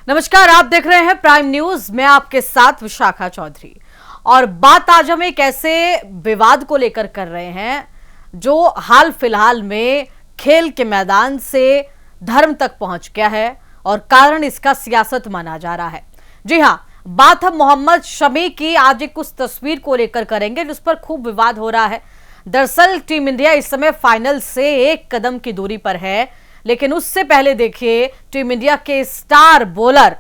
नमस्कार, आप देख रहे हैं प्राइम न्यूज। मैं आपके साथ विशाखा चौधरी। और बात आज हम एक ऐसे विवाद को लेकर कर रहे हैं जो हाल फिलहाल में खेल के मैदान से धर्म तक पहुंच गया है और कारण इसका सियासत माना जा रहा है। जी हां, बात हम मोहम्मद शमी की आज एक उस तस्वीर को लेकर करेंगे जिस पर खूब विवाद हो रहा है। दरअसल टीम इंडिया इस समय फाइनल से एक कदम की दूरी पर है, लेकिन उससे पहले देखिए टीम इंडिया के स्टार बॉलर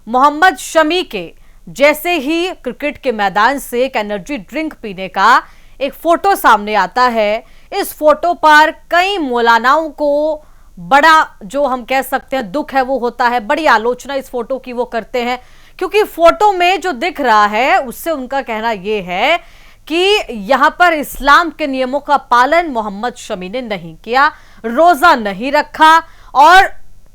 मोहम्मद शमी के जैसे ही क्रिकेट के मैदान से एक एनर्जी ड्रिंक पीने का एक फोटो सामने आता है। इस फोटो पर कई मौलानाओं को बड़ा जो हम कह सकते हैं दुख है वो होता है। बड़ी आलोचना इस फोटो की वो करते हैं क्योंकि फोटो में जो दिख रहा है उससे उनका कहना यह है कि यहां पर इस्लाम के नियमों का पालन मोहम्मद शमी ने नहीं किया, रोजा नहीं रखा और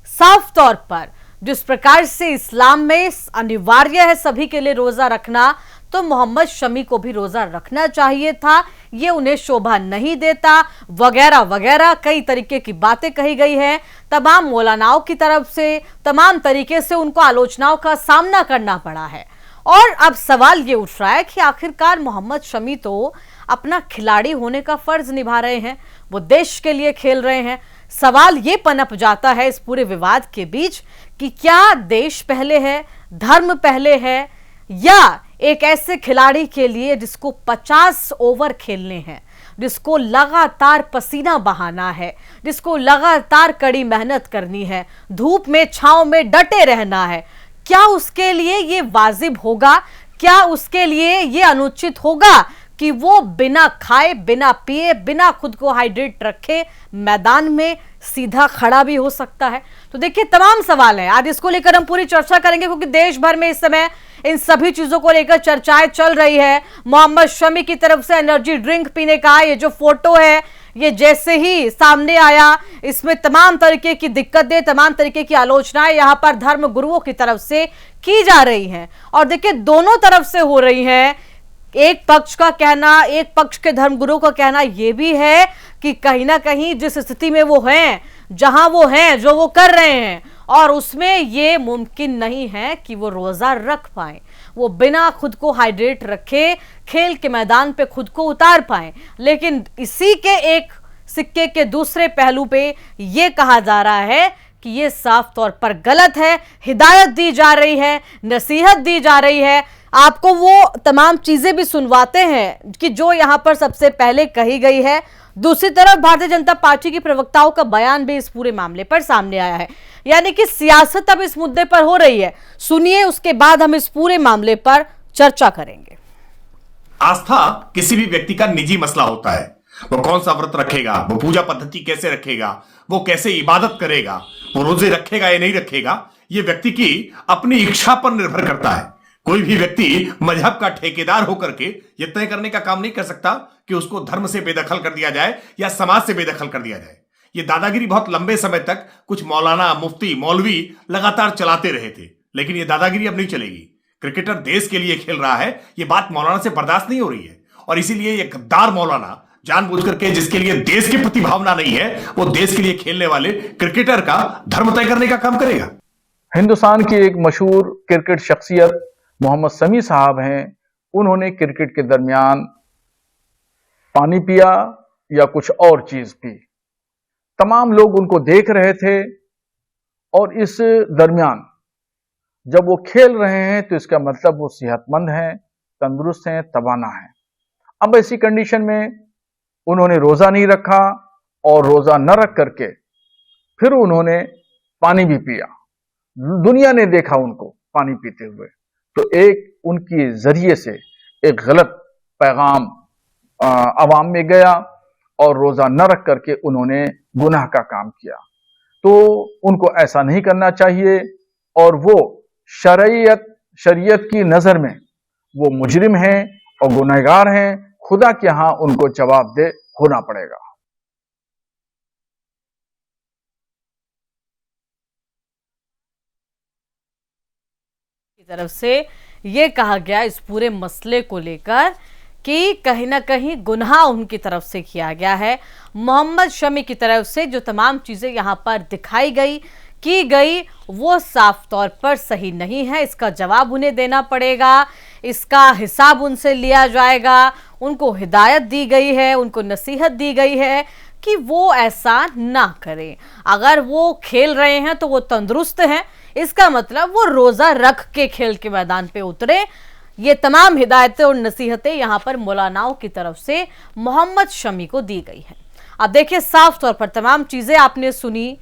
साफ तौर पर जिस प्रकार से इस्लाम में अनिवार्य है सभी के लिए रोजा रखना, तो मोहम्मद शमी को भी रोजा रखना चाहिए था, ये उन्हें शोभा नहीं देता वगैरह वगैरह कई तरीके की बातें कही गई हैं। तमाम मौलानाओं की तरफ से तमाम तरीके से उनको आलोचनाओं का सामना करना पड़ा है। और अब सवाल ये उठ रहा है कि आखिरकार मोहम्मद शमी तो अपना खिलाड़ी होने का फर्ज निभा रहे हैं, वो देश के लिए खेल रहे हैं। सवाल ये पनप जाता है इस पूरे विवाद के बीच कि क्या देश पहले है, धर्म पहले है, या एक ऐसे खिलाड़ी के लिए जिसको 50 ओवर खेलने हैं, जिसको लगातार पसीना बहाना है, जिसको लगातार कड़ी मेहनत करनी है, धूप में छांव में डटे रहना है, क्या उसके लिए ये वाजिब होगा? क्या उसके लिए ये अनुचित होगा कि वो बिना खाए, बिना पिए, बिना खुद को हाइड्रेट रखे मैदान में सीधा खड़ा भी हो सकता है? तो देखिए, तमाम सवाल हैं। आज इसको लेकर हम पूरी चर्चा करेंगे क्योंकि देश भर में इस समय इन सभी चीजों को लेकर चर्चाएं चल रही है। मोहम्मद शमी की तरफ से एनर्जी ड्रिंक पीने का ये जो फोटो है, ये जैसे ही सामने आया, इसमें तमाम तरीके की दिक्कतें, तमाम तरीके की आलोचनाएं यहां पर धर्म गुरुओं की तरफ से की जा रही हैं। और देखिए, दोनों तरफ से हो रही हैं। एक पक्ष का कहना, एक पक्ष के धर्मगुरु का कहना यह भी है कि कहीं ना कहीं जिस स्थिति में वो हैं, जहां वो हैं, जो वो कर रहे हैं, और उसमें ये मुमकिन नहीं है कि वो रोजा रख पाए, वो बिना खुद को हाइड्रेट रखे खेल के मैदान पे खुद को उतार पाए। लेकिन इसी के एक सिक्के के दूसरे पहलू पे ये कहा जा रहा है कि ये साफ तौर पर गलत है, हिदायत दी जा रही है, नसीहत दी जा रही है। आपको वो तमाम चीजें भी सुनवाते हैं कि जो यहां पर सबसे पहले कही गई है। दूसरी तरफ भारतीय जनता पार्टी की प्रवक्ताओं का बयान भी इस पूरे मामले पर सामने आया है, यानी कि सियासत अब इस मुद्दे पर हो रही है। सुनिए, उसके बाद हम इस पूरे मामले पर चर्चा करेंगे। आस्था किसी भी व्यक्ति का निजी मसला होता है। वो कौन सा व्रत रखेगा, वो पूजा पद्धति कैसे रखेगा, वो कैसे इबादत करेगा, वो रोजे रखेगा या नहीं रखेगा, ये व्यक्ति की अपनी इच्छा पर निर्भर करता है। कोई भी व्यक्ति मजहब का ठेकेदार होकर के ये तय करने का काम नहीं कर सकता कि उसको धर्म से बेदखल कर दिया जाए या समाज से बेदखल कर दिया जाए। ये दादागिरी बहुत लंबे समय तक कुछ मौलाना, मुफ्ती, मौलवी लगातार चलाते रहे थे, लेकिन ये दादागिरी अब नहीं चलेगी। क्रिकेटर देश के लिए खेल रहा है, ये बात मौलाना से बर्दाश्त नहीं हो रही है। और इसीलिए ये गद्दार मौलाना जानबूझ करके, जिसके लिए देश की प्रति भावना नहीं है, वो देश के लिए खेलने वाले क्रिकेटर का धर्म तय करने का काम करेगा। हिंदुस्तान की एक मशहूर क्रिकेट शख्सियत मोहम्मद शमी साहब हैं। उन्होंने क्रिकेट के दरमियान पानी पिया या कुछ और चीज पी। तमाम लोग उनको देख रहे थे और इस दरमियान जब वो खेल रहे हैं तो इसका मतलब वो सेहतमंद हैं, तंदुरुस्त हैं, तवाना हैं। अब ऐसी कंडीशन में उन्होंने रोजा नहीं रखा और रोजा न रख करके फिर उन्होंने पानी भी पिया। दुनिया ने देखा उनको पानी पीते हुए, तो एक उनकी जरिए से एक गलत पैगाम अवाम में गया और रोजा न रख करके उन्होंने गुनाह का काम किया। तो उनको ऐसा नहीं करना चाहिए और वो शरीयत की नजर में वो मुजरिम हैं और गुनहगार हैं। खुदा के यहां उनको जवाबदेह होना पड़ेगा। की तरफ से ये कहा गया इस पूरे मसले को लेकर कि कहीं ना कहीं गुनाह उनकी तरफ से किया गया है। मोहम्मद शमी की तरफ से जो तमाम चीजें यहां पर दिखाई गई की गई वो साफ तौर पर सही नहीं है। इसका जवाब उन्हें देना पड़ेगा, इसका हिसाब उनसे लिया जाएगा। उनको हिदायत दी गई है, उनको नसीहत दी गई है कि वो ऐसा ना करें। अगर वो खेल रहे हैं तो वो तंदुरुस्त हैं, इसका मतलब वो रोजा रख के खेल के मैदान पे उतरे। ये तमाम हिदायतें और नसीहतें यहां पर मौलानाओं की तरफ से मोहम्मद शमी को दी गई हैं। अब देखिए, साफ तौर पर तमाम चीजें आपने सुनी।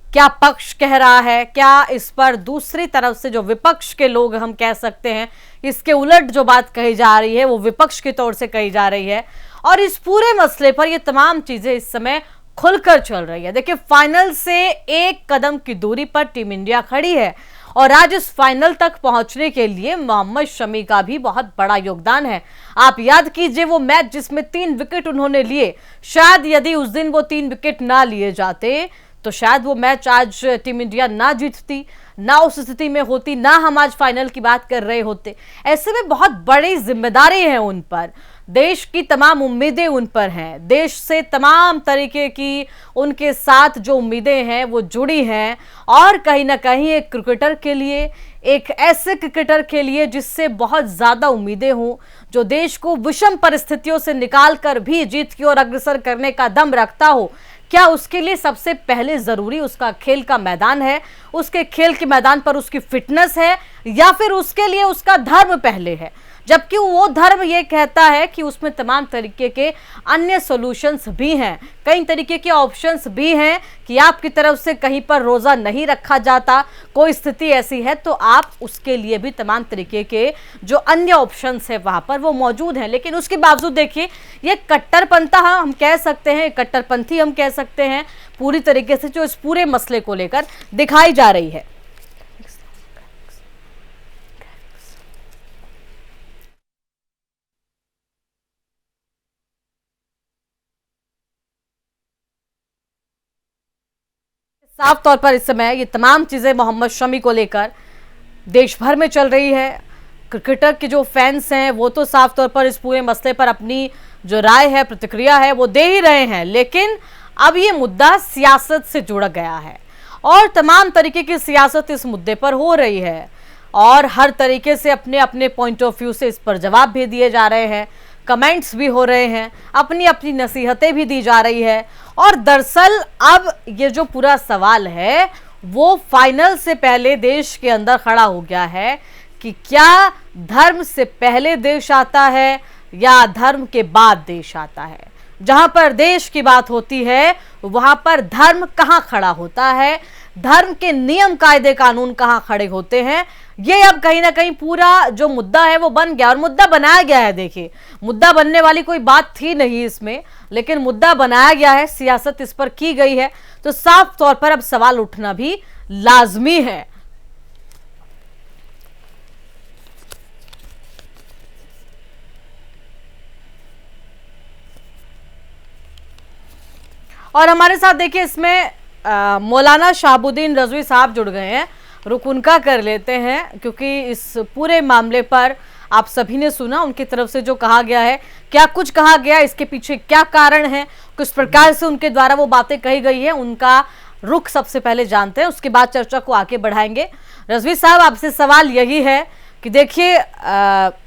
क्या पक्ष कह रहा है, क्या इस पर दूसरी तरफ से जो विपक्ष के लोग हम कह सकते हैं, इसके उलट जो बात कही जा रही है वो विपक्ष के तौर से कही जा रही है। और इस पूरे मसले पर ये तमाम चीजें इस समय खुलकर चल रही है। देखिए, फाइनल से एक कदम की दूरी पर टीम इंडिया खड़ी है और आज इस फाइनल तक पहुंचने के लिए मोहम्मद शमी का भी बहुत बड़ा योगदान है। आप याद कीजिए वो मैच जिसमें 3 विकेट उन्होंने लिए, शायद यदि उस दिन वो 3 विकेट ना लिए जाते तो शायद वो मैच आज टीम इंडिया ना जीतती, ना उस स्थिति में होती, ना हम आज फाइनल की बात कर रहे होते। ऐसे में बहुत बड़ी जिम्मेदारी है उन पर, देश की तमाम उम्मीदें उन पर हैं, देश से तमाम तरीके की उनके साथ जो उम्मीदें हैं वो जुड़ी हैं। और कहीं ना कहीं एक क्रिकेटर के लिए, एक ऐसे क्रिकेटर के लिए जिससे बहुत ज्यादा उम्मीदें हों, जो देश को विषम परिस्थितियों से निकालकर भी जीत की ओर अग्रसर करने का दम रखता हो, क्या उसके लिए सबसे पहले जरूरी उसका खेल का मैदान है, उसके खेल के मैदान पर उसकी फिटनेस है, या फिर उसके लिए उसका धर्म पहले है? जबकि वो धर्म ये कहता है कि उसमें तमाम तरीके के अन्य सॉल्यूशंस भी हैं, कई तरीके के ऑप्शंस भी हैं कि आपकी तरफ से कहीं पर रोजा नहीं रखा जाता, कोई स्थिति ऐसी है तो आप उसके लिए भी तमाम तरीके के जो अन्य ऑप्शंस है वहां पर वो मौजूद हैं। लेकिन उसके बावजूद देखिए, ये कट्टरपंथा हम कह सकते हैं, कट्टरपंथी हम कह सकते हैं, पूरी तरीके से जो इस पूरे मसले को लेकर दिखाई जा रही है। साफ तौर पर इस समय ये तमाम चीजें मोहम्मद शमी को लेकर देश भर में चल रही है। क्रिकेटर के जो फैंस हैं वो तो साफ तौर पर इस पूरे मसले पर अपनी जो राय है, प्रतिक्रिया है वो दे ही रहे हैं। लेकिन अब ये मुद्दा सियासत से जुड़ गया है और तमाम तरीके की सियासत इस मुद्दे पर हो रही है और हर तरीके से अपने अपने पॉइंट ऑफ व्यू से इस पर जवाब भी दिए जा रहे हैं, कमेंट्स भी हो रहे हैं, अपनी अपनी नसीहतें भी दी जा रही है। और दरअसल अब ये जो पूरा सवाल है वो फाइनल से पहले देश के अंदर खड़ा हो गया है कि क्या धर्म से पहले देश आता है या धर्म के बाद देश आता है। जहां पर देश की बात होती है वहां पर धर्म कहां खड़ा होता है, धर्म के नियम कायदे कानून कहां खड़े होते हैं, ये अब कहीं ना कहीं पूरा जो मुद्दा है वो बन गया और मुद्दा बनाया गया है। देखिए, मुद्दा बनने वाली कोई बात थी नहीं इसमें, लेकिन मुद्दा बनाया गया है, सियासत इस पर की गई है, तो साफ तौर पर अब सवाल उठना भी लाजमी है। और हमारे साथ देखिए इसमें मौलाना शहाबुद्दीन रजवी साहब जुड़ गए हैं, रुक उनका कर लेते हैं क्योंकि इस पूरे मामले पर आप सभी ने सुना उनकी तरफ से जो कहा गया है, क्या कुछ कहा गया, इसके पीछे क्या कारण है, किस प्रकार से उनके द्वारा वो बातें कही गई है, उनका रुख सबसे पहले जानते हैं, उसके बाद चर्चा को आगे बढ़ाएंगे। रजवी साहब, आपसे सवाल यही है कि देखिए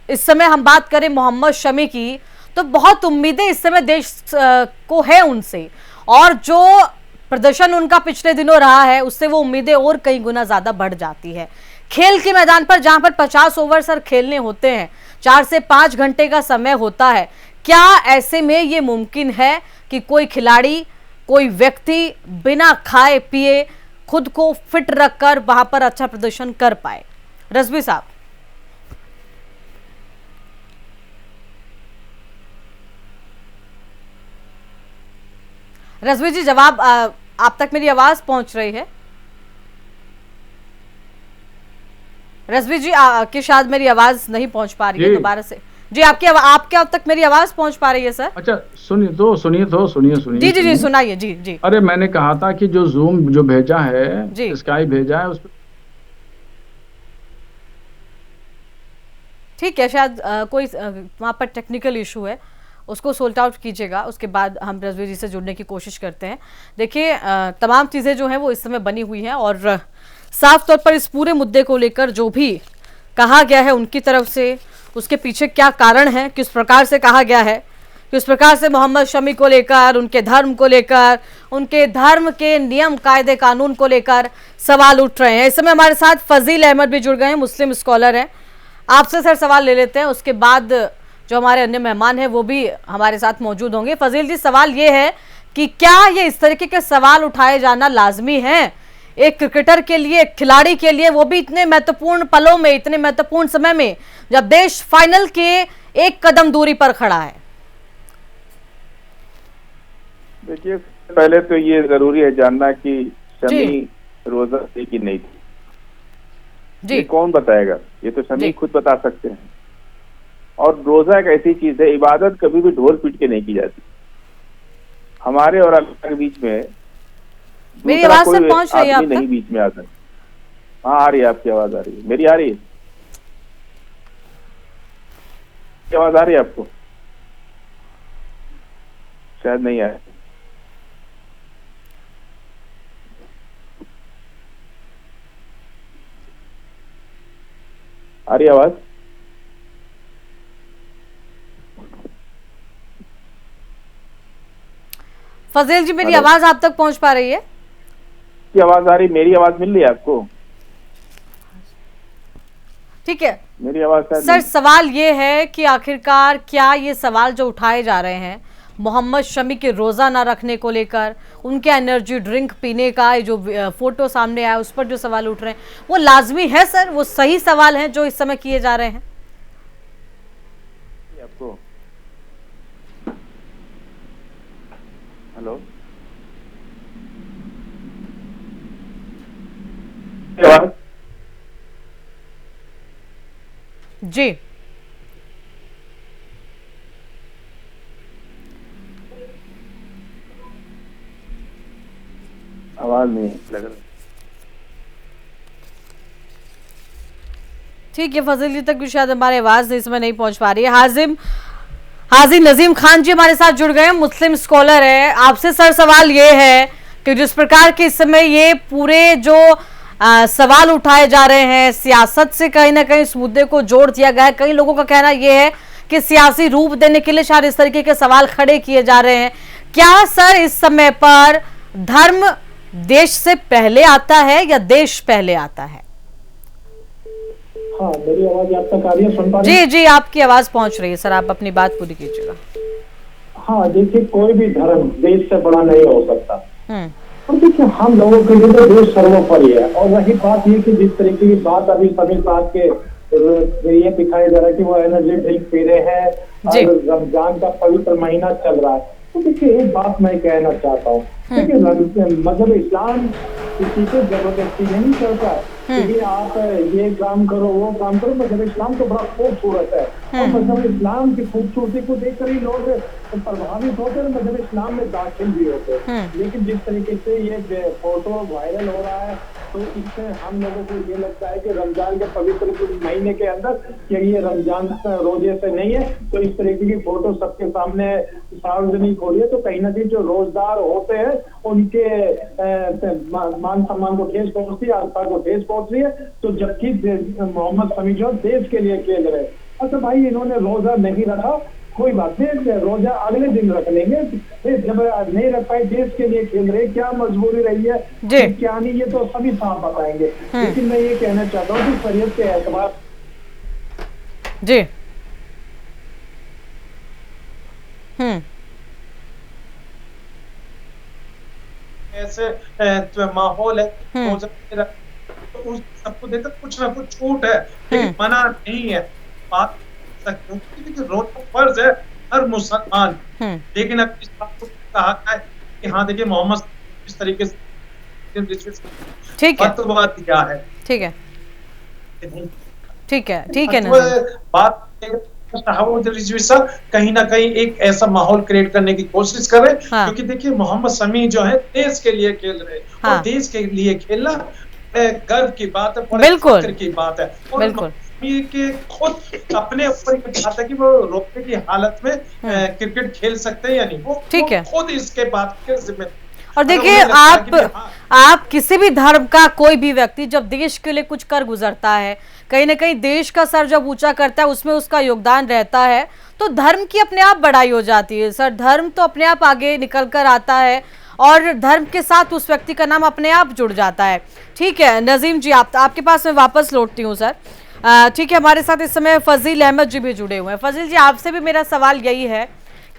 इस समय हम बात करें मोहम्मद शमी की तो बहुत उम्मीदें इस समय देश को है उनसे, और जो प्रदर्शन उनका पिछले दिनों रहा है उससे वो उम्मीदें और कई गुना ज्यादा बढ़ जाती है। खेल के मैदान पर जहां पर 50 ओवर सर खेलने होते हैं, 4 से 5 घंटे का समय होता है, क्या ऐसे में ये मुमकिन है कि कोई खिलाड़ी, कोई व्यक्ति बिना खाए पिए खुद को फिट रखकर वहां पर अच्छा प्रदर्शन कर पाए? रजवी साहब। रजवी जी, जवाब आप तक मेरी आवाज पहुंच रही है? रजवी जी की शायद मेरी आवाज नहीं पहुंच पा रही है दोबारा से। जी, आपके अब तक मेरी आवाज पहुंच पा रही है सर? अच्छा, सुनिए। जी, सुनाइए। जी। अरे, मैंने कहा था कि जो जूम जो भेजा है, स्काई भेजा है, उस पर ठीक है, शायद कोई वहां पर टेक्निकल इशू है, उसको सोल्ट आउट कीजिएगा, उसके बाद हम रजवी जी से जुड़ने की कोशिश करते हैं। देखिए तमाम चीज़ें जो हैं वो इस समय बनी हुई हैं और साफ तौर पर इस पूरे मुद्दे को लेकर जो भी कहा गया है उनकी तरफ से, उसके पीछे क्या कारण है, किस प्रकार से कहा गया है, किस प्रकार से मोहम्मद शमी को लेकर, उनके धर्म को लेकर, उनके धर्म के नियम कायदे कानून को लेकर सवाल उठ रहे हैं। इस समय हमारे साथ फजील अहमद भी जुड़ गए हैं, मुस्लिम स्कॉलर हैं। आपसे सर सवाल ले लेते हैं, उसके बाद जो हमारे अन्य मेहमान हैं वो भी हमारे साथ मौजूद होंगे। फजील जी, सवाल ये है कि क्या ये इस तरीके के सवाल उठाए जाना लाजमी है एक क्रिकेटर के लिए, एक खिलाड़ी के लिए, वो भी इतने महत्वपूर्ण पलों में, इतने महत्वपूर्ण समय में जब देश फाइनल के एक कदम दूरी पर खड़ा है? देखिए, पहले तो ये जरूरी है जानना कि शमी रोजा थी कि नहीं थी। जी, ये कौन बताएगा? ये तो शमी खुद बता सकते हैं। और रोजा एक ऐसी चीज है, इबादत कभी भी ढोल पीट के नहीं की जाती। हमारे और अल्लाह के बीच में मेरी आवाज से पहुंच रही है आप नहीं बीच में आ सकता। हाँ, आ रही है, आपकी आवाज आ रही है। मेरी आ रही है? आवाज आ रही है आपको? शायद नहीं आए। आ रही आवाज? फजील जी, मेरी आवाज आप तक पहुंच पा रही है? की आवाज आ रही? मेरी आवाज मिल रही है आपको? ठीक है, मेरी आवाज सर सवाल ये है कि आखिरकार क्या ये सवाल जो उठाए जा रहे हैं मोहम्मद शमी के रोजा ना रखने को लेकर, उनके एनर्जी ड्रिंक पीने का जो फोटो सामने आया उस पर जो सवाल उठ रहे हैं, वो लाजमी है सर? वो सही सवाल हैं जो इस समय किए जा रहे हैं? आपको हेलो, जी, आवाज नहीं लग रहा। ठीक है, फजील जी तक भी शायद हमारी आवाज इस समय नहीं पहुंच पा रही है। हाजी नजीम खान जी हमारे साथ जुड़ गए हैं, मुस्लिम स्कॉलर है। आपसे सर सवाल ये है कि जिस प्रकार के इस समय ये पूरे जो सवाल उठाए जा रहे हैं, सियासत से कहीं ना कहीं इस मुद्दे को जोड़ दिया गया है। कई लोगों का कहना यह है कि सियासी रूप देने के लिए शायद इस तरीके के सवाल खड़े किए जा रहे हैं। क्या सर इस समय पर धर्म देश से पहले आता है या देश पहले आता है? हाँ, मेरी आवाज आप तक आ रही है? सुन पा रही जी जी, आपकी आवाज पहुंच रही है सर, आप अपनी बात पूरी कीजिएगा। हाँ, देखिए, कोई भी धर्म देश से बड़ा नहीं हो सकता। और देखिए, हम लोगों के लिए तो देश सर्वोपरि है। और वही बात ये कि जिस तरीके की बात अभी समीर साहब के ये दिखाई दे रहा है कि वो एनर्जी ड्रिंक पी रहे हैं और रमजान का पवित्र महीना चल रहा है, तो देखिए एक बात मैं कहना चाहता हूँ, देखिए मतलब इस्लाम किसी को जबरदस्ती नहीं करता कि आप ये काम करो वो काम करो। मतलब इस्लाम तो बड़ा खूबसूरत है और मतलब इस्लाम की खूबसूरती को देखकर ही लोग प्रभावित होते हैं, मतलब इस्लाम में दाखिल भी होते हैं। लेकिन जिस तरीके से ये फोटो वायरल हो रहा है, तो इससे हम लोगों को ये लगता है कि रमजान के पवित्र महीने के अंदर कि ये रमजान रोजे से नहीं है, तो इस तरीके की फोटो सबके सामने सार्वजनिक हो रही है, तो कहीं ना कहीं जो रोजगार होते हैं उनके मान सम्मान को ठेस पहुंचती है, आस्था को ठेस पहुंच रही है। तो जबकि मोहम्मद शमी जो देश के लिए खेल रहे हैं, अच्छा भाई इन्होंने रोजा नहीं रखा, कोई बात नहीं, रोजा अगले दिन रख लेंगे। जब नहीं रख पाए, देश के लिए खेल रहे, क्या मजबूरी रही है क्या नहीं, ये तो सभी साफ बताएंगे। लेकिन मैं ये कहना चाहता हूँ कि शरीयत के एतबार जी ऐसे माहौल है तो उस सबको देखकर कुछ ना कुछ छूट है, लेकिन मना नहीं है। बात रोजा फर्ज है हर मुसलमान। लेकिन अब इस बात को कहा है कि हाँ देखिए मोहम्मद इस तरीके से ठीक है दिया है, ठीक है ठीक है ठीक है ना बात कहीं ना कहीं एक ऐसा माहौल क्रिएट करने की कोशिश कर रहे हैं। हाँ। क्योंकि देखिए मोहम्मद शमी जो है देश के लिए खेल रहे हैं। हाँ। और देश के लिए खेलना गर्व की बात है, बिल्कुल की बात है। और शमी के खुद अपने ऊपर ये बात है कि वो रोकने की हालत में क्रिकेट खेल सकते हैं या नहीं, वो ठीक है, खुद इसके बात के जिम्मे। और देखिए आप किसी भी धर्म का कोई भी व्यक्ति जब देश के लिए कुछ कर गुजरता है, कहीं ना कहीं देश का सर जब ऊंचा करता है, उसमें उसका योगदान रहता है, तो धर्म की अपने आप बढ़ाई हो जाती है सर। धर्म तो अपने आप आगे निकल कर आता है और धर्म के साथ उस व्यक्ति का नाम अपने आप जुड़ जाता है। ठीक है नजीम जी, आपके पास मैं वापस लौटती हूँ सर। ठीक है, हमारे साथ इस समय फजील अहमद जी भी जुड़े हुए हैं। फजील जी, आपसे भी मेरा सवाल यही है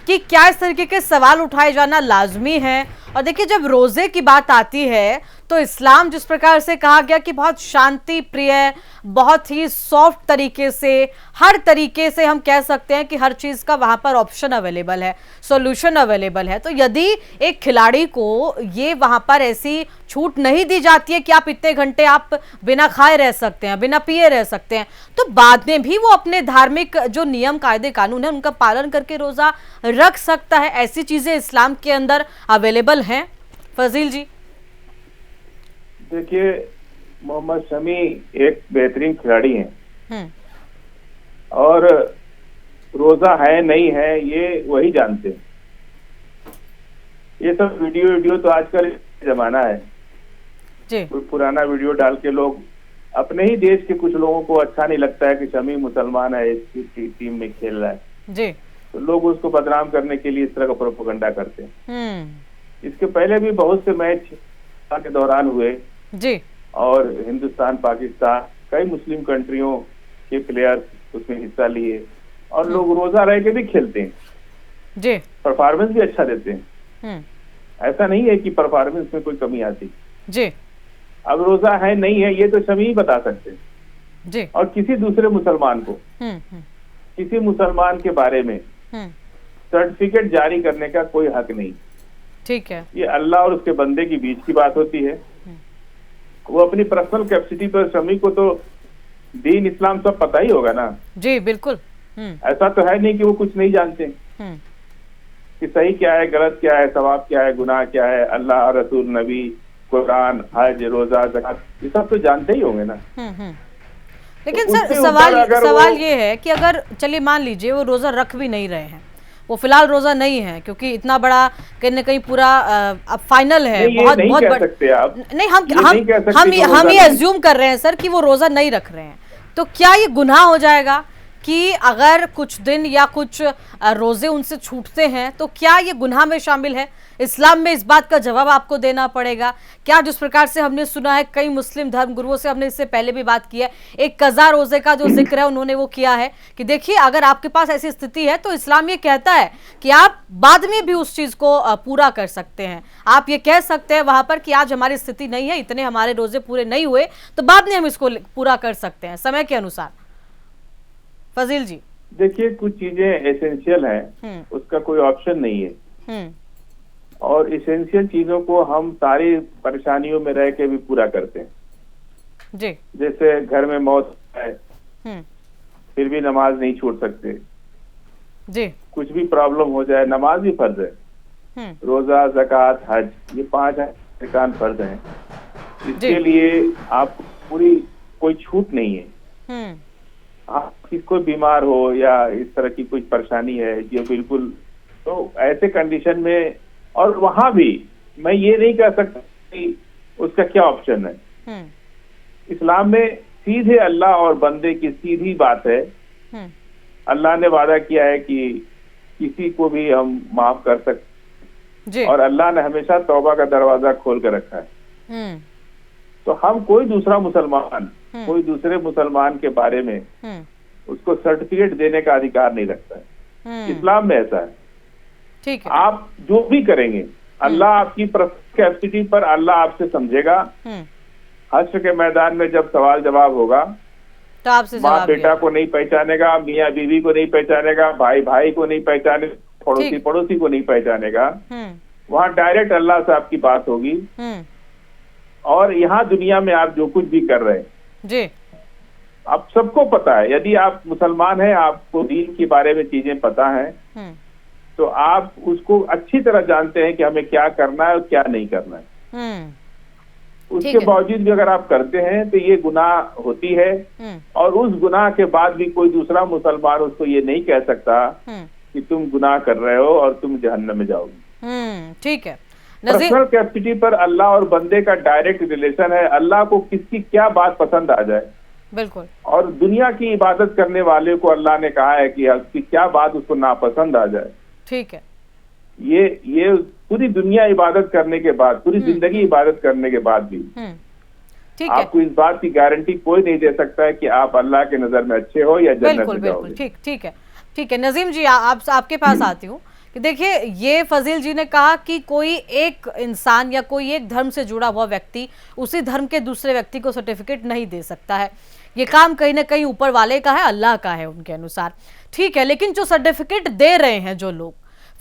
कि क्या इस तरीके के सवाल उठाए जाना लाजमी है? और देखिए, जब रोजे की बात आती है तो इस्लाम जिस प्रकार से कहा गया कि बहुत शांति प्रिय, बहुत ही सॉफ्ट तरीके से, हर तरीके से हम कह सकते हैं कि हर चीज का वहां पर ऑप्शन अवेलेबल है, सॉल्यूशन अवेलेबल है। तो यदि एक खिलाड़ी को ये वहां पर ऐसी छूट नहीं दी जाती है कि आप इतने घंटे आप बिना खाए रह सकते हैं, बिना पिए रह सकते हैं, तो बाद में भी वो अपने धार्मिक जो नियम कायदे कानून है उनका पालन करके रोजा रख सकता है। ऐसी चीजें इस्लाम के अंदर अवेलेबल हैं फजील जी? देखिए, मोहम्मद शमी एक बेहतरीन खिलाड़ी हैं और रोजा है नहीं है ये वही जानते हैं। ये सब वीडियो तो आजकल जमाना है जी। कोई पुराना वीडियो डाल के लोग, अपने ही देश के कुछ लोगों को अच्छा नहीं लगता है कि शमी मुसलमान है, इसकी टीम में खेल रहा है जी, तो लोग उसको बदनाम करने के लिए इस तरह का प्रोपेगेंडा करते हैं। इसके पहले भी बहुत से मैच के दौरान हुए जी, और हिंदुस्तान, पाकिस्तान, कई मुस्लिम कंट्रियों के प्लेयर्स उसमें हिस्सा लिए और लोग रोजा रह के भी खेलते हैं जी, परफॉर्मेंस भी अच्छा देते हैं। ऐसा नहीं है कि परफॉर्मेंस में कोई कमी आती जी। अब रोजा है नहीं है ये तो शमी ही बता सकते हैं जी, और किसी दूसरे मुसलमान को किसी मुसलमान के बारे में सर्टिफिकेट जारी करने का कोई हक नहीं। ठीक है, ये अल्लाह और उसके बंदे के बीच की बात होती है। वो अपनी पर्सनल कैपेसिटी पर शमी को तो दीन इस्लाम सब पता ही होगा ना जी। बिल्कुल, ऐसा तो है नहीं कि वो कुछ नहीं जानते कि सही क्या है, गलत क्या है, सवाब क्या है, गुनाह क्या है, अल्लाह, रसूल, नबी, कुरान, हज, रोजा, ज़कात, ये सब तो जानते ही होंगे ना। लेकिन तो सर सवाल ये है कि अगर चलिए मान लीजिए वो रोजा रख भी नहीं रहे हैं, वो फिलहाल रोजा नहीं है क्योंकि इतना बड़ा कहीं ना कहीं पूरा अब फाइनल है, बहुत नहीं, हम ये अज्यूम कर रहे हैं सर कि वो रोजा नहीं रख रहे हैं, तो क्या ये गुनाह हो जाएगा कि अगर कुछ दिन या कुछ रोजे उनसे छूटते हैं तो क्या ये गुनाह में शामिल है? इस्लाम में इस बात का जवाब आपको देना पड़ेगा। क्या जिस प्रकार से हमने सुना है, कई मुस्लिम धर्म गुरुओं से हमने इससे पहले भी बात की है, एक कज़ा रोजे का जो जिक्र है उन्होंने वो किया है कि देखिए अगर आपके पास ऐसी स्थिति है तो इस्लाम ये कहता है कि आप बाद में भी उस चीज को पूरा कर सकते हैं। आप ये कह सकते हैं वहां पर कि आज हमारी स्थिति नहीं है, इतने हमारे रोजे पूरे नहीं हुए, तो बाद में हम इसको पूरा कर सकते हैं समय के अनुसार। फजील जी, देखिए कुछ चीजें एसेंशियल हैं, उसका कोई ऑप्शन नहीं है, और एसेंशियल चीजों को हम सारी परेशानियों में रह के भी पूरा करते हैं जी। जैसे घर में मौत है फिर भी नमाज नहीं छोड़ सकते जी, कुछ भी प्रॉब्लम हो जाए नमाज भी फर्ज है, रोजा, ज़कात, हज, ये 5 अरकान फर्ज हैं। इसके लिए आप पूरी कोई छूट नहीं है। आप कोई बीमार हो या इस तरह की कोई परेशानी है ये बिल्कुल, तो ऐसे कंडीशन में, और वहां भी मैं ये नहीं कह सकता कि उसका क्या ऑप्शन है। इस्लाम में सीधे अल्लाह और बंदे की सीधी बात है। अल्लाह ने वादा किया है कि किसी को भी हम माफ कर सकते, और अल्लाह ने हमेशा तौबा का दरवाजा खोल कर रखा है। तो हम कोई दूसरा मुसलमान कोई दूसरे मुसलमान के बारे में उसको सर्टिफिकेट देने का अधिकार नहीं रखता है। इस्लाम में ऐसा है। ठीक है, आप जो भी करेंगे अल्लाह आपकी कैपेसिटी पर अल्लाह आपसे समझेगा। हश्र के मैदान में जब सवाल जवाब होगा तो आपसे माँ बेटा को नहीं पहचानेगा, मियाँ बीवी को नहीं पहचानेगा, भाई भाई को नहीं पहचानेगा, पड़ोसी पड़ोसी को नहीं पहचानेगा। वहाँ डायरेक्ट अल्लाह से आपकी बात होगी। और यहाँ दुनिया में आप जो कुछ भी कर रहे हैं जी, आप सबको पता है। यदि आप मुसलमान हैं, आपको दीन के बारे में चीजें पता हैं, तो आप उसको अच्छी तरह जानते हैं कि हमें क्या करना है और क्या नहीं करना है। उसके बावजूद भी अगर आप करते हैं तो ये गुनाह होती है, और उस गुनाह के बाद भी कोई दूसरा मुसलमान उसको ये नहीं कह सकता कि तुम गुनाह कर रहे हो और तुम जहन्नम में जाओगे। ठीक है। पर्सनल कैपेसिटी पर अल्लाह और बंदे का डायरेक्ट रिलेशन है। अल्लाह को किसकी क्या बात पसंद आ जाए, बिल्कुल, और दुनिया की इबादत करने वाले को अल्लाह ने कहा है कि उसकी क्या बात उसको नापसंद आ जाए। ठीक है। ये पूरी दुनिया इबादत करने के बाद, पूरी जिंदगी इबादत करने के बाद भी आपको इस बात की गारंटी कोई नहीं दे सकता है कि आप अल्लाह के नजर में अच्छे हो या जन्नत में जाओगे। ठीक है नजीम जी, आपके पास आती हूँ कि देखिए, ये फजील जी ने कहा कि कोई एक इंसान या कोई एक धर्म से जुड़ा हुआ व्यक्ति उसी धर्म के दूसरे व्यक्ति को सर्टिफिकेट नहीं दे सकता है। ये काम कहीं ना कहीं ऊपर वाले का है, अल्लाह का है उनके अनुसार। ठीक है, लेकिन जो सर्टिफिकेट दे रहे हैं जो लोग,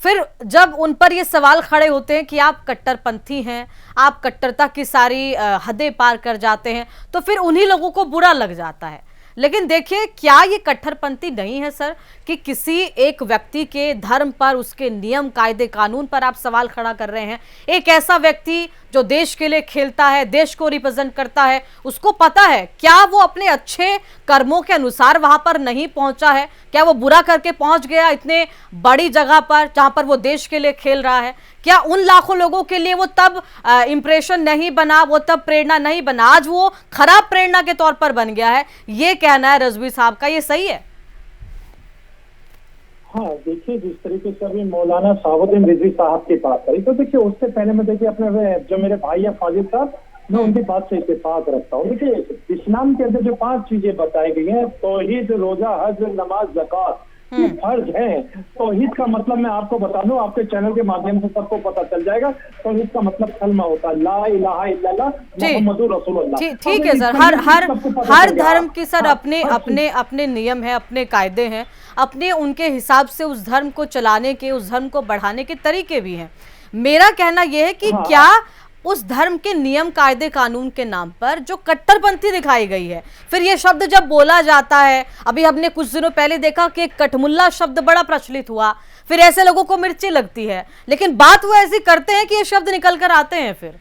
फिर जब उन पर ये सवाल खड़े होते हैं कि आप कट्टरपंथी हैं, आप कट्टरता की सारी हदें पार कर जाते हैं, तो फिर उन्हीं लोगों को बुरा लग जाता है। लेकिन देखिए, क्या ये कट्टरपंथी नहीं है सर कि किसी एक व्यक्ति के धर्म पर, उसके नियम कायदे कानून पर आप सवाल खड़ा कर रहे हैं। एक ऐसा व्यक्ति जो देश के लिए खेलता है, देश को रिप्रेजेंट करता है, उसको पता है क्या वो अपने अच्छे कर्मों के अनुसार वहां पर नहीं पहुंचा है, क्या वो बुरा करके पहुंच गया इतने बड़ी जगह पर जहां पर वो देश के लिए खेल रहा है? क्या उन लाखों लोगों के लिए वो तब इंप्रेशन नहीं बना, वो तब प्रेरणा नहीं बना, आज वो खराब प्रेरणा के तौर पर बन गया है? ये कहना है रजवी साहब का, ये सही है? हाँ देखिए, जिस तरीके से अभी मौलाना साहुद्दीन रिजवी साहब की बात करी, तो देखिए उससे पहले मैं देखिए अपने जो मेरे भाई है फाजिल साहब, मैं उनकी बात से इत्तेफाक रखता हूँ। देखिए इस्लाम के अंदर जो 5 चीजें बताई गई हैं, तौहीद, रोजा, हज, नमाज, ज़कात, ये फर्ज है। तौहीद का मतलब मैं आपको बता दूं, आपके चैनल के माध्यम से सबको पता चल जाएगा। तौहीद का मतलब कलमा होता है, ला इलाहा इल्लल्लाह मुहम्मदुर रसूलुल्लाह। ठीक है सर, हर धर्म की सर अपने नियम है, अपने कायदे हैं, अपने उनके हिसाब से उस धर्म को चलाने के, उस धर्म को बढ़ाने के तरीके भी हैं। मेरा कहना यह है कि क्या उस धर्म के नियम कायदे कानून के नाम पर जो कट्टरपंथी दिखाई गई है, फिर ये शब्द जब बोला जाता है, अभी हमने कुछ दिनों पहले देखा कि कठमुल्ला शब्द बड़ा प्रचलित हुआ, फिर ऐसे लोगों को मिर्ची लगती है, लेकिन बात वो ऐसी करते हैं कि ये शब्द निकल कर आते हैं। फिर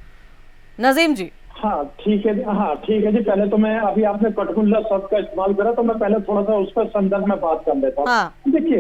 नजीम जी, हाँ ठीक है जी। पहले तो मैं, अभी आपने कठमुल्ला शब्द का इस्तेमाल करा, तो मैं पहले थोड़ा सा उस पर संदर्भ में बात कर लेता हूँ। हाँ। देखिए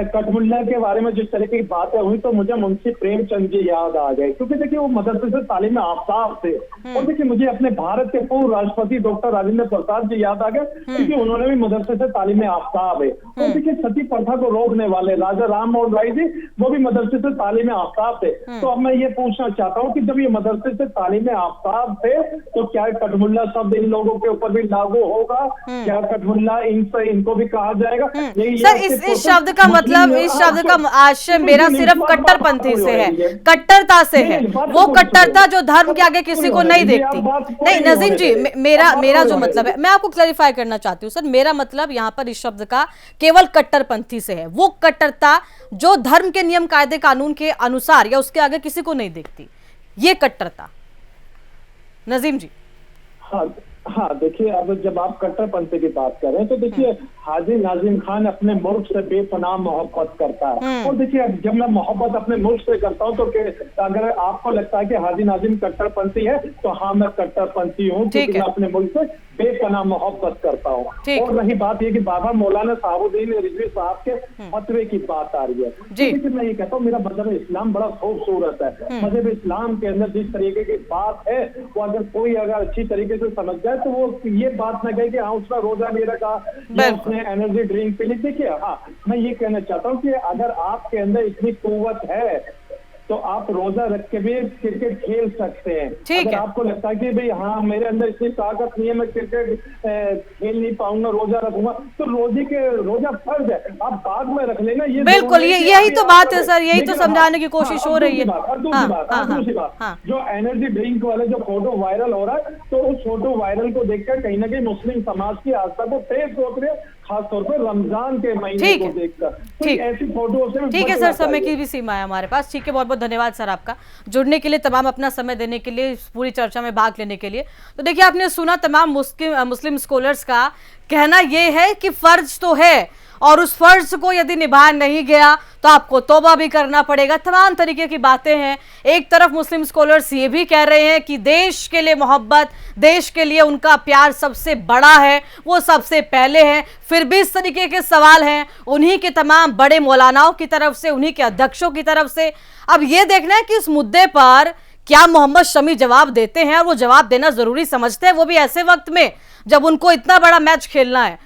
कठमुल्ला के बारे में जिस तरीके की बातें हुई, तो मुझे मुंशी प्रेमचंद जी याद आ गए, क्योंकि देखिए वो मदरसे से तालीम आफ्ताब थे। और देखिए मुझे अपने भारत के पूर्व राष्ट्रपति डॉक्टर राजेंद्र प्रसाद जी याद आ गए, क्योंकि उन्होंने भी मदरसे से तालीम आफ्ताब है। और देखिए सती प्रथा को रोकने वाले राजा राम मोहन राय जी, वो भी मदरसे से तालीम आफ्ताब थे। तो अब मैं ये पूछना चाहता हूँ कि जब ये मदरसे से तालीम आफ्ताब थे, तो क्या कठमुल्ला शब्द इन लोगों के ऊपर भी लागू होगा? क्या कठमुल्ला इनको भी कहा जाएगा? सर इस शब्द का मतलब, इस शब्द का आशय मेरा सिर्फ कट्टरपंथी से है, कट्टरता से है। वो कट्टरता जो धर्म के आगे किसी को नहीं देखती। नहीं नजीम जी, मेरा जो मतलब है, मैं आपको क्लैरिफाई करना चाहती हूँ सर, मेरा मतलब यहाँ पर इस शब्द का केवल कट्टरपंथी से है। वो कट्टरता जो धर्म के नियम कायदे कानून के अनुसार या उसके आगे किसी को नहीं देखती, ये कट्टरता। नजीम जी, हाँ देखिए, अब जब आप कट्टरपंथी की बात कर रहे हैं, तो देखिए हाजी नाजिम खान अपने मुल्क से बेपनाह मोहब्बत करता है। और देखिए जब मैं मोहब्बत अपने मुल्क से करता हूँ, तो अगर आपको लगता है कि हाजी नाजिम कट्टरपंथी है, तो हाँ मैं कट्टरपंथी हूँ, क्योंकि मैं अपने मुल्क से बेपनाह मोहब्बत करता हूँ। और रही बात ये कि बाबा मौलाना साहुद्दीन रिजवी साहब के फतवे की बात आ रही है, देखिए मैं ये कहता हूँ, मेरा मजहब इस्लाम बड़ा खूबसूरत है। मजहब इस्लाम के अंदर जिस तरीके की बात है, वो अगर कोई अच्छी तरीके से समझ जाए, तो वो ये बात न कहे कि हाँ उसका रोजा नहीं रखा या उसने एनर्जी ड्रिंक पी ली। देखिए हाँ, मैं ये कहना चाहता हूँ कि अगर आपके अंदर इतनी कुव्वत है, तो आप रोजा रख के भी क्रिकेट खेल सकते हैं। अगर आपको लगता है कि भाई हाँ मेरे अंदर इतनी ताकत नहीं है, मैं क्रिकेट खेल नहीं पाऊंगा, रोजा रखूंगा, तो रोजा फर्ज है, आप बाद में रख लेना। ये बिल्कुल, यही तो बात है सर, यही तो समझाने की कोशिश हो रही है। दूसरी बात, जो एनर्जी ड्रिंक वाले जो फोटो वायरल हो रहा है, तो उस फोटो वायरल को देखकर कहीं ना कहीं मुस्लिम समाज की आस्था को ठेस पहुंच रही है, खासतौर पर रमजान के महीने को देखकर। ऐसी फोटो से ठीक है सर, समय की भी सीमा है हमारे पास। ठीक है, बहुत बहुत धन्यवाद सर आपका जुड़ने के लिए, तमाम अपना समय देने के लिए, पूरी चर्चा में भाग लेने के लिए। तो देखिए आपने सुना तमाम मुस्लिम स्कॉलर्स का कहना यह है कि फर्ज तो है, और उस फर्ज को यदि निभाया नहीं गया तो आपको तौबा भी करना पड़ेगा। तमाम तरीके की बातें हैं। एक तरफ मुस्लिम स्कॉलर्स ये भी कह रहे हैं कि देश के लिए मोहब्बत, देश के लिए उनका प्यार सबसे बड़ा है, वो सबसे पहले है। फिर भी इस तरीके के सवाल हैं उन्हीं के तमाम बड़े मौलानाओं की तरफ से, उन्हीं के अध्यक्षों की तरफ से। अब ये देखना है कि इस मुद्दे पर क्या मोहम्मद शमी जवाब देते हैं, और वो जवाब देना जरूरी समझते हैं, वो भी ऐसे वक्त में जब उनको इतना बड़ा मैच खेलना है।